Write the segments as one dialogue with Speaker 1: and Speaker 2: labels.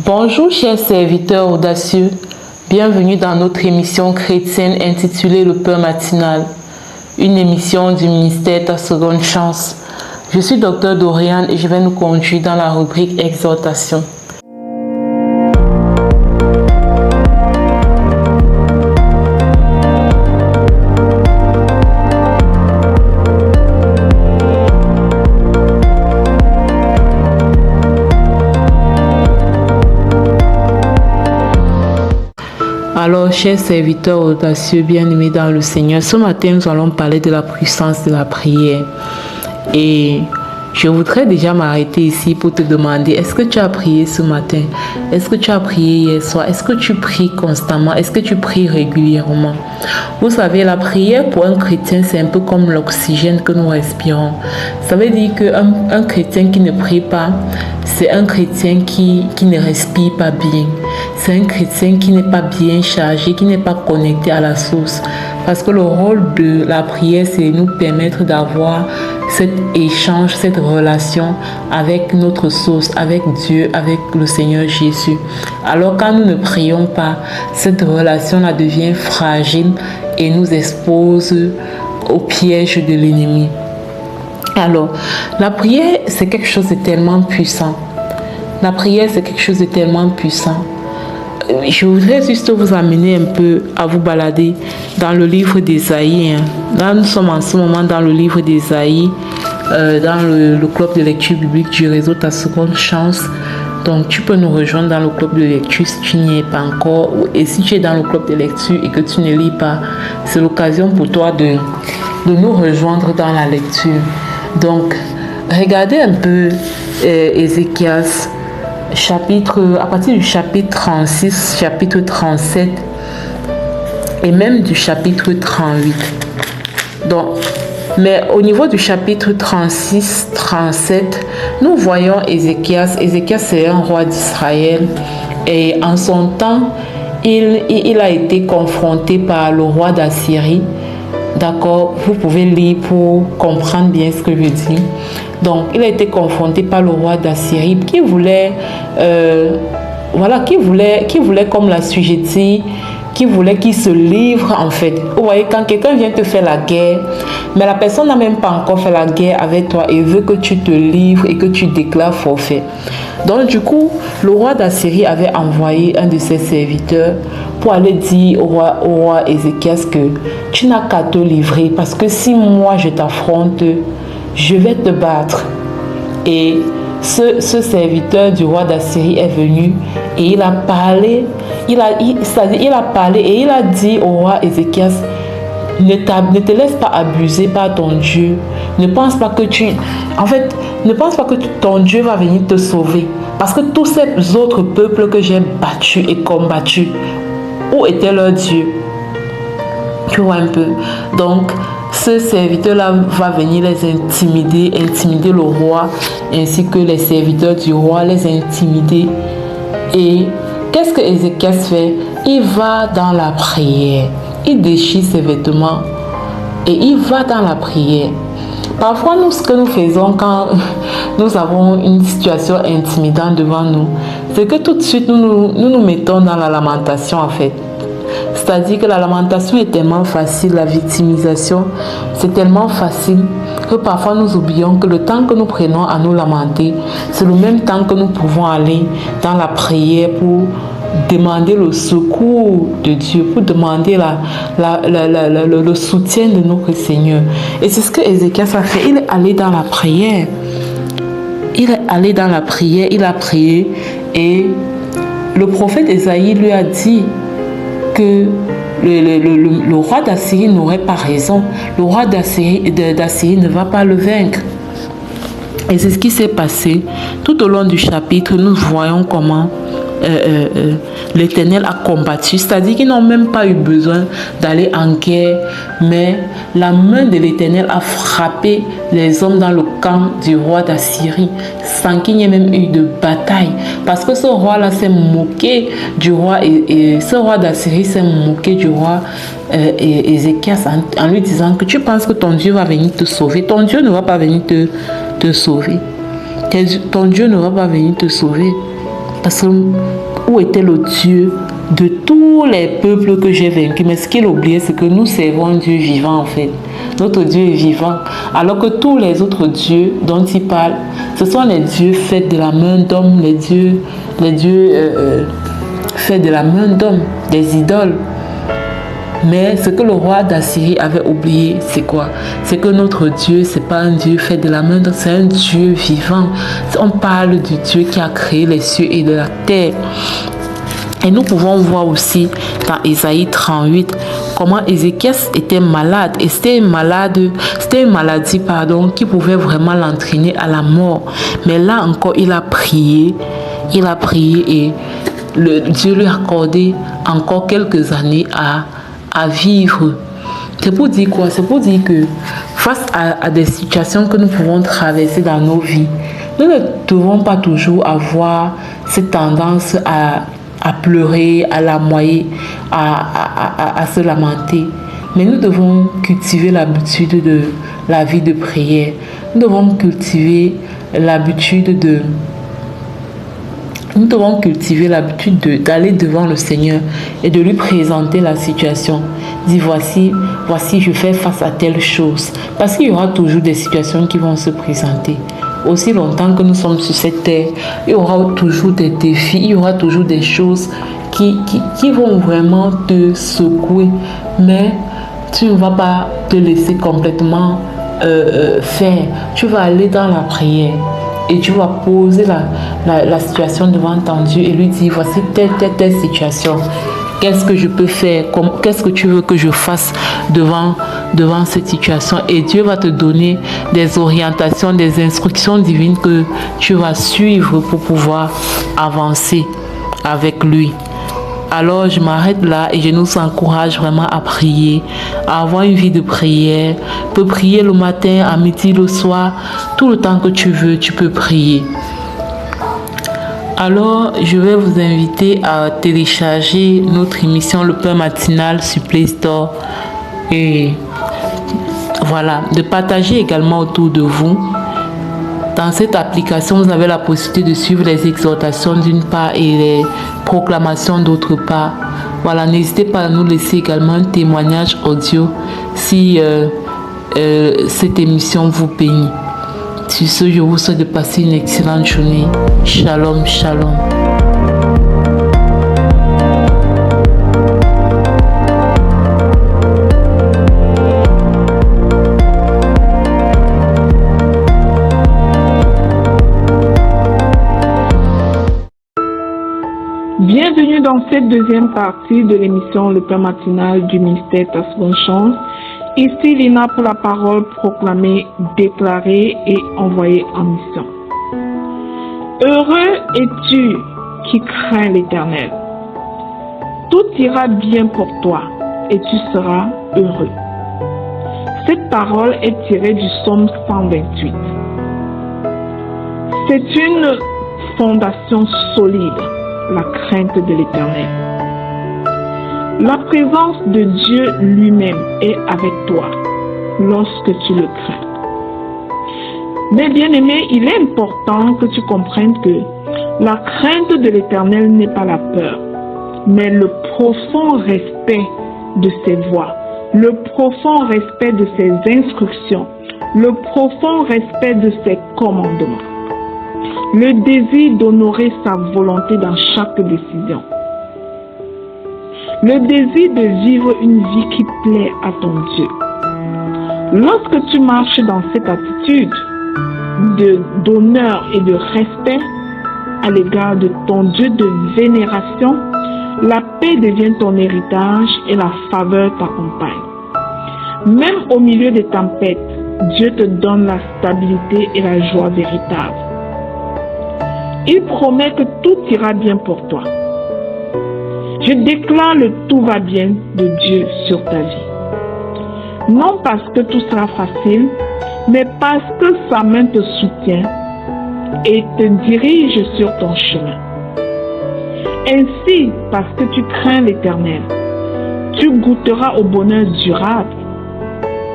Speaker 1: Bonjour chers serviteurs audacieux, bienvenue dans notre émission chrétienne intitulée Le Pain matinal, une émission du ministère Ta Seconde Chance. Je suis Dr Doriane et je vais nous conduire dans la rubrique Exhortation. Alors, chers serviteurs audacieux, bien-aimés dans le Seigneur, ce matin, nous allons parler de la puissance de la prière. Et je voudrais déjà m'arrêter ici pour te demander, est-ce que tu as prié ce matin? Est-ce que tu as prié hier soir? Est-ce que tu pries constamment? Est-ce que tu pries régulièrement? Vous savez, la prière pour un chrétien, c'est un peu comme l'oxygène que nous respirons. Ça veut dire qu'un chrétien qui ne prie pas, c'est un chrétien qui ne respire pas bien. C'est un chrétien qui n'est pas bien chargé, qui n'est pas connecté à la source. Parce que le rôle de la prière, c'est nous permettre d'avoir cet échange, cette relation avec notre source, avec Dieu, avec le Seigneur Jésus. Alors quand nous ne prions pas, cette relation-là devient fragile et nous expose au piège de l'ennemi. Alors, la prière, c'est quelque chose de tellement puissant. La prière, c'est quelque chose de tellement puissant. Je voudrais juste vous amener un peu à vous balader dans le livre d'Ésaïe. Là, nous sommes en ce moment dans le livre d'Ésaïe, dans le club de lecture biblique du réseau Ta Seconde Chance. Donc, tu peux nous rejoindre dans le club de lecture si tu n'y es pas encore. Et si tu es dans le club de lecture et que tu ne lis pas, c'est l'occasion pour toi de nous rejoindre dans la lecture. Donc, regardez un peu Ézéchias. À partir du chapitre 36, chapitre 37 et même du chapitre 38. Donc, mais au niveau du chapitre 36, 37, nous voyons Ézéchias. Ézéchias, c'est un roi d'Israël et en son temps, il a été confronté par le roi d'Assyrie. D'accord, vous pouvez lire pour comprendre bien ce que je dis. Donc, il a été confronté par le roi d'Assyrie qui voulait comme l'assujettir, qui voulait qu'il se livre en fait. Vous voyez, quand quelqu'un vient te faire la guerre, mais la personne n'a même pas encore fait la guerre avec toi et veut que tu te livres et que tu déclares forfait. Donc du coup, le roi d'Assyrie avait envoyé un de ses serviteurs pour aller dire au roi Ézéchias que tu n'as qu'à te livrer parce que si moi je t'affronte, je vais te battre. Et ce serviteur du roi d'Assyrie est venu et il a parlé. Il a parlé et il a dit au roi Ézéchias, ne te laisse pas abuser par ton Dieu. Ne pense pas que ton Dieu va venir te sauver. Parce que tous ces autres peuples que j'ai battus et combattus, où était leur Dieu? Tu vois un peu. Donc, ce serviteur-là va venir les intimider le roi, ainsi que les serviteurs du roi, les intimider. Et qu'est-ce que Ézéchias fait? Il va dans la prière. Il déchire ses vêtements et il va dans la prière. Parfois, ce que nous faisons quand nous avons une situation intimidante devant nous, c'est que tout de suite, nous mettons dans la lamentation en fait. C'est-à-dire que la lamentation est tellement facile, la victimisation, c'est tellement facile que parfois nous oublions que le temps que nous prenons à nous lamenter, c'est le même temps que nous pouvons aller dans la prière pour demander le secours de Dieu, pour demander le soutien de notre Seigneur. Et c'est ce que Ézéchias a fait. Il est allé dans la prière. Il a prié et le prophète Ésaïe lui a dit que le roi d'Assyrie n'aurait pas raison. Le roi d'Assyrie ne va pas le vaincre. Et c'est ce qui s'est passé. Tout au long du chapitre, nous voyons comment l'Éternel a combattu. C'est-à-dire qu'ils n'ont même pas eu besoin d'aller en guerre, mais la main de l'Éternel a frappé les hommes dans le camp du roi d'Assyrie sans qu'il n'y ait même eu de bataille. Parce que ce roi-là s'est moqué du roi et ce roi d'Assyrie s'est moqué du roi Ézéchias en lui disant que tu penses que ton Dieu va venir te sauver. Ton Dieu ne va pas venir te sauver. Ton Dieu ne va pas venir te sauver. Parce que où était le Dieu de tous les peuples que j'ai vaincus? Mais ce qu'il oubliait, c'est que nous servons un Dieu vivant en fait. Notre Dieu est vivant. Alors que tous les autres dieux dont il parle, ce sont les dieux faits de la main d'homme, les dieux faits de la main d'homme, des idoles. Mais ce que le roi d'Assyrie avait oublié, c'est quoi? C'est que notre Dieu, c'est pas un Dieu fait de la main d'homme, c'est un Dieu vivant. On parle du Dieu qui a créé les cieux et de la terre. Et nous pouvons voir aussi dans Ésaïe 38 comment Ézéchias était malade. Et c'était une maladie qui pouvait vraiment l'entraîner à la mort. Mais là encore, il a prié et Dieu lui a accordé encore quelques années à vivre. C'est pour dire quoi? C'est pour dire que face à des situations que nous pouvons traverser dans nos vies, nous ne devons pas toujours avoir cette tendance à pleurer, à larmoyer, à se lamenter. Mais nous devons cultiver l'habitude de la vie de prière. Nous devons cultiver l'habitude d'aller devant le Seigneur et de lui présenter la situation. Dis voici, je fais face à telle chose. Parce qu'il y aura toujours des situations qui vont se présenter. Aussi longtemps que nous sommes sur cette terre, il y aura toujours des défis, il y aura toujours des choses qui vont vraiment te secouer. Mais tu ne vas pas te laisser complètement faire. Tu vas aller dans la prière. Et tu vas poser la situation devant ton Dieu et lui dire, voici telle situation. Qu'est-ce que je peux faire? Qu'est-ce que tu veux que je fasse devant cette situation? Et Dieu va te donner des orientations, des instructions divines que tu vas suivre pour pouvoir avancer avec lui. Alors je m'arrête là et je nous encourage vraiment à prier, à avoir une vie de prière. Tu peux prier le matin, à midi, le soir, tout le temps que tu veux, tu peux prier. Alors je vais vous inviter à télécharger notre émission Le Pain Matinal sur Play Store et voilà, de partager également autour de vous. Dans cette application, vous avez la possibilité de suivre les exhortations d'une part et les proclamations d'autre part. Voilà, n'hésitez pas à nous laisser également un témoignage audio si cette émission vous bénit. Sur ce, je vous souhaite de passer une excellente journée. Shalom, shalom.
Speaker 2: Bienvenue dans cette deuxième partie de l'émission Le Pain Matinal du ministère Ta Seconde Chance. Ici Lina pour la parole proclamée, déclarée et envoyée en mission. Heureux es-tu qui crains l'Éternel. Tout ira bien pour toi et tu seras heureux. Cette parole est tirée du psaume 128. C'est une fondation solide, la crainte de l'Éternel. La présence de Dieu lui-même est avec toi lorsque tu le crains. Mais bien aimé, il est important que tu comprennes que la crainte de l'Éternel n'est pas la peur, mais le profond respect de ses voies, le profond respect de ses instructions, le profond respect de ses commandements, le désir d'honorer sa volonté dans chaque décision, le désir de vivre une vie qui plaît à ton Dieu. Lorsque tu marches dans cette attitude d'honneur et de respect à l'égard de ton Dieu de vénération, la paix devient ton héritage et la faveur t'accompagne. Même au milieu des tempêtes, Dieu te donne la stabilité et la joie véritable. Il promet que tout ira bien pour toi. Je déclare le tout va bien de Dieu sur ta vie. Non parce que tout sera facile, mais parce que sa main te soutient et te dirige sur ton chemin. Ainsi, parce que tu crains l'Éternel, tu goûteras au bonheur durable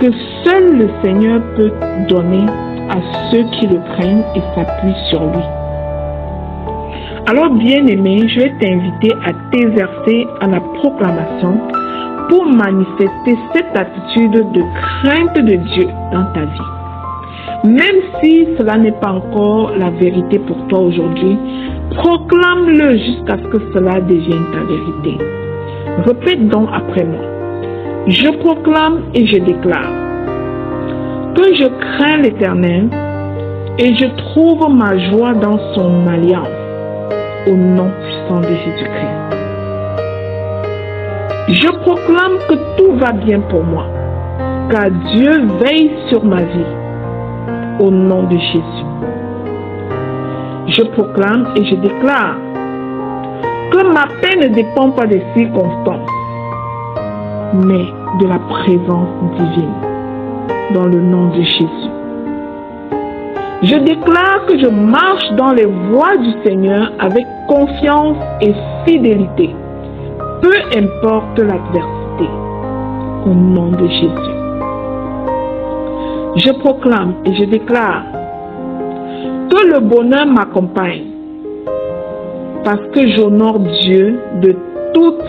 Speaker 2: que seul le Seigneur peut donner à ceux qui le craignent et s'appuient sur lui. Alors, bien-aimé, je vais t'inviter à t'exercer à la proclamation pour manifester cette attitude de crainte de Dieu dans ta vie. Même si cela n'est pas encore la vérité pour toi aujourd'hui, proclame-le jusqu'à ce que cela devienne ta vérité. Répète donc après moi. Je proclame et je déclare que je crains l'Éternel et je trouve ma joie dans son alliance au nom puissant de Jésus-Christ. Je proclame que tout va bien pour moi, car Dieu veille sur ma vie au nom de Jésus. Je proclame et je déclare que ma paix ne dépend pas des circonstances, mais de la présence divine, dans le nom de Jésus. Je déclare que je marche dans les voies du Seigneur avec confiance et fidélité, peu importe l'adversité, au nom de Jésus. Je proclame et je déclare que le bonheur m'accompagne, parce que j'honore Dieu de toutes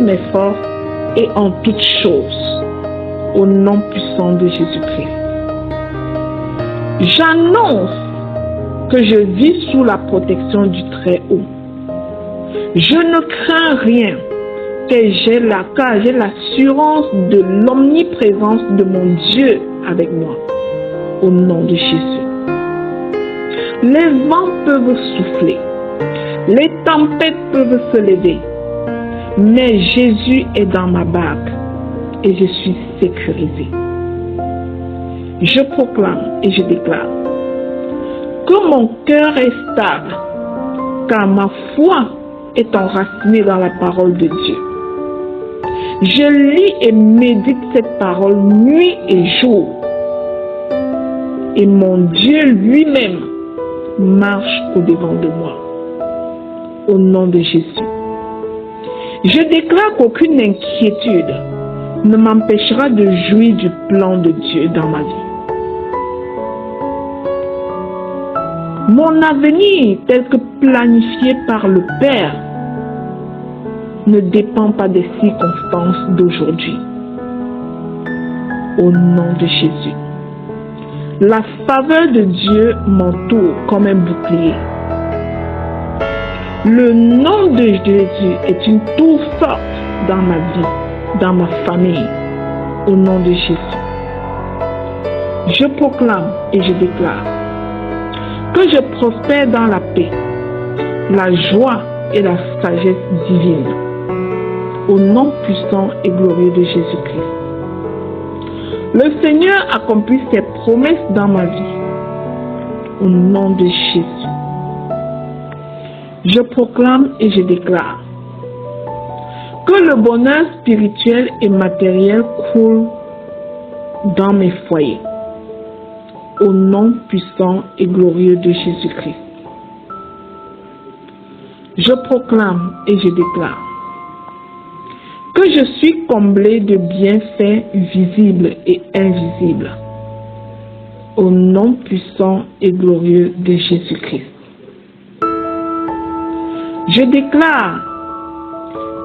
Speaker 2: mes forces et en toutes choses, au nom puissant de Jésus-Christ. J'annonce que je vis sous la protection du Très-Haut. Je ne crains rien, car j'ai l'assurance de l'omniprésence de mon Dieu avec moi, au nom de Jésus. Les vents peuvent souffler, les tempêtes peuvent se lever, mais Jésus est dans ma barque et je suis sécurisé. Je proclame et je déclare que mon cœur est stable, car ma foi est enracinée dans la parole de Dieu. Je lis et médite cette parole nuit et jour, et mon Dieu lui-même marche au-devant de moi, au nom de Jésus. Je déclare qu'aucune inquiétude ne m'empêchera de jouir du plan de Dieu dans ma vie. Mon avenir, tel que planifié par le Père, ne dépend pas des circonstances d'aujourd'hui. Au nom de Jésus. La faveur de Dieu m'entoure comme un bouclier. Le nom de Jésus est une tour forte dans ma vie, dans ma famille, au nom de Jésus. Je proclame et je déclare que je prospère dans la paix, la joie et la sagesse divine, au nom puissant et glorieux de Jésus-Christ. Le Seigneur accomplit ses promesses dans ma vie, au nom de Jésus. Je proclame et je déclare que le bonheur spirituel et matériel coule dans mes foyers, au nom puissant et glorieux de Jésus-Christ. Je proclame et je déclare que je suis comblé de bienfaits visibles et invisibles, au nom puissant et glorieux de Jésus-Christ. Je déclare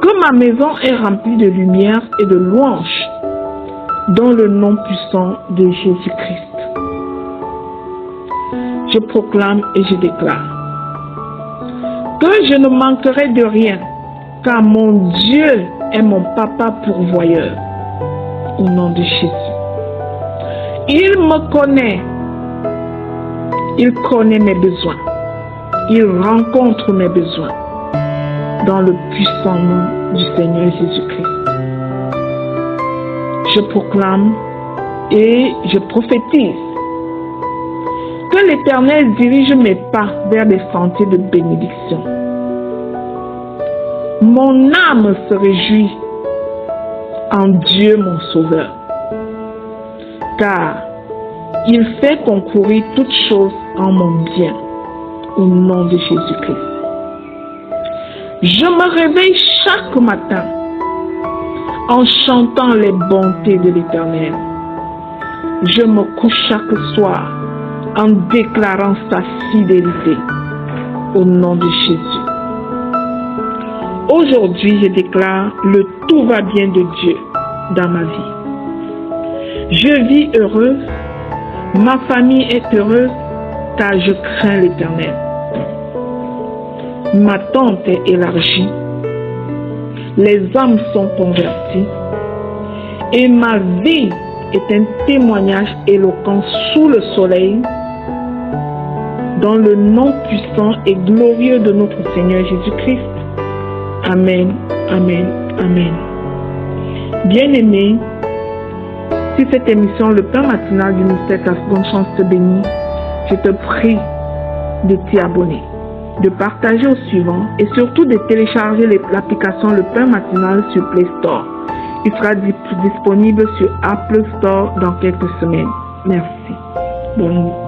Speaker 2: que ma maison est remplie de lumière et de louanges, dans le nom puissant de Jésus-Christ. Je proclame et je déclare que je ne manquerai de rien, car mon Dieu est mon papa pourvoyeur, au nom de Jésus. Il me connaît, il connaît mes besoins, il rencontre mes besoins, dans le puissant nom du Seigneur Jésus-Christ. Je proclame et je prophétise que l'Éternel dirige mes pas vers des sentiers de bénédiction. Mon âme se réjouit en Dieu mon Sauveur, car il fait concourir toutes choses en mon bien, au nom de Jésus-Christ. Je me réveille chaque matin en chantant les bontés de l'Éternel. Je me couche chaque soir en déclarant sa fidélité, au nom de Jésus. Aujourd'hui, je déclare le tout va bien de Dieu dans ma vie. Je vis heureuse, ma famille est heureuse car je crains l'Éternel. Ma tente est élargie, les âmes sont converties et ma vie est un témoignage éloquent sous le soleil dans le nom puissant et glorieux de notre Seigneur Jésus-Christ. Amen, amen, amen. Bien-aimés, si cette émission, le pain matinal du mystère Ta Seconde Chance te bénit, je te prie de t'y abonner, de partager au suivant et surtout de télécharger l'application Le Pain Matinal sur Play Store. Il sera disponible sur Apple Store dans quelques semaines. Merci. Bonne nuit.